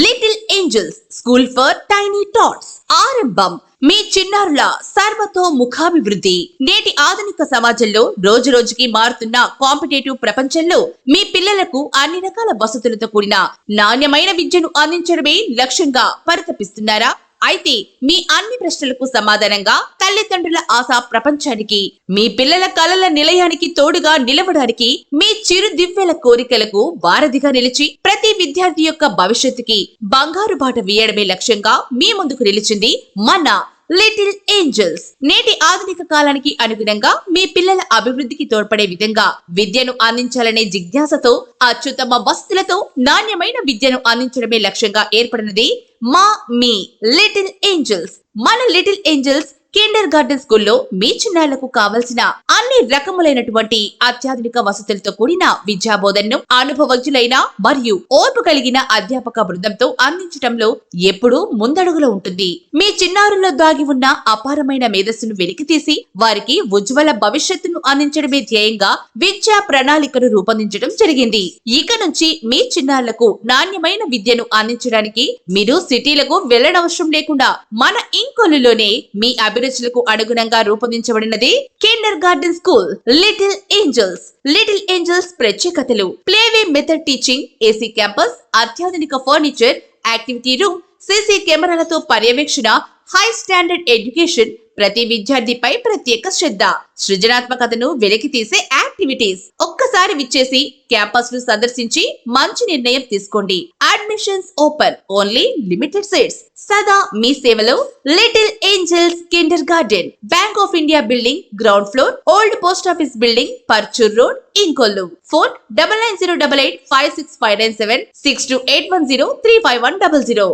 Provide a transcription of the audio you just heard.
Little angels school for tiny touts ఆరంభం. మీ చిన్నారుల సర్వతో ముఖాభివృద్ధి. నేటి ఆధునిక సమాజంలో రోజు రోజుకి మారుతున్న కాంపిటేటివ్ ప్రపంచంలో మీ పిల్లలకు అన్ని రకాల వసతులతో కూడిన నాణ్యమైన విద్యను అందించడమే లక్ష్యంగా పరితపిస్తున్నారా? అయితే మీ అన్ని ప్రశ్నలకు సమాధానంగా తల్లిదండ్రుల ఆశా ప్రపంచానికి, మీ పిల్లల కలల నిలయానికి తోడుగా నిలవడానికి, మీ చిరు దివ్యల కోరికలకు వారధిగా నిలిచి ప్రతి విద్యార్థి యొక్క భవిష్యత్తుకి బంగారు బాట వేయడమే లక్ష్యంగా మీ ముందుకు నిలిచింది మన లిటిల్ ఏంజల్స్. నేటి ఆధునిక కాలానికి అనుగుణంగా మీ పిల్లల అభివృద్ధికి తోడ్పడే విధంగా విద్యను అందించాలనే జిజ్ఞాసతో అత్యుత్తమ వసతులతో నాణ్యమైన విద్యను అందించడమే లక్ష్యంగా ఏర్పడినది మీ లిటిల్ ఏంజల్స్. మన లిటిల్ ఏంజల్స్ కిండర్ గార్డెన్ స్కూల్లో మీ చిన్నారులకు కావలసిన అన్ని రకములైనటువంటి అత్యాధునిక వసతులతో కూడిన విద్యా బోధనను అనుభవజ్ఞులైన మరియు ఓర్పు కలిగిన అధ్యాపక బృందంతో అందించడంలో ఎప్పుడూ ముందడుగులో ఉంటుంది. మీ చిన్నారుల్లో దాగి ఉన్న అపారమైన మేధస్సును వెలికితీసి వారికి ఉజ్వల భవిష్యత్తును అందించడమే ధ్యేయంగా విద్యా ప్రణాళికను రూపొందించడం జరిగింది. ఇక నుంచి మీ చిన్నారులకు నాణ్యమైన విద్యను అందించడానికి మీరు సిటీలకు వెళ్లనవసరం లేకుండా మన ఇంకొల్లులోనే మీ అభిరుచులకు అనుగుణంగా రూపొందించబడినది kindergarten school little angels. Little angels ప్రత్యేకతలు: play way method teaching, AC campus, అత్యాధునిక ఫర్నిచర్, యాక్టివిటీ రూమ్, సీసీ కెమెరాలతో పర్యవేక్షణ, హై స్టాండర్డ్ ఎడ్యుకేషన్, ప్రతి విద్యార్థిపై ప్రత్యేక శ్రద్ధ, సృజనాత్మకతను వెలికి తీసే యాక్టివిటీస్. ఒక్కసారి విచ్చేసి క్యాంపస్ ను సందర్శించి మంచి నిర్ణయం తీసుకోండి. Admissions open, only limited seats. సదా మీ సేవలో little angels Kinder garden, bank of India building, ground floor, old post office building, Parchur road, Inkollu. Phone 9908856597 6281035100.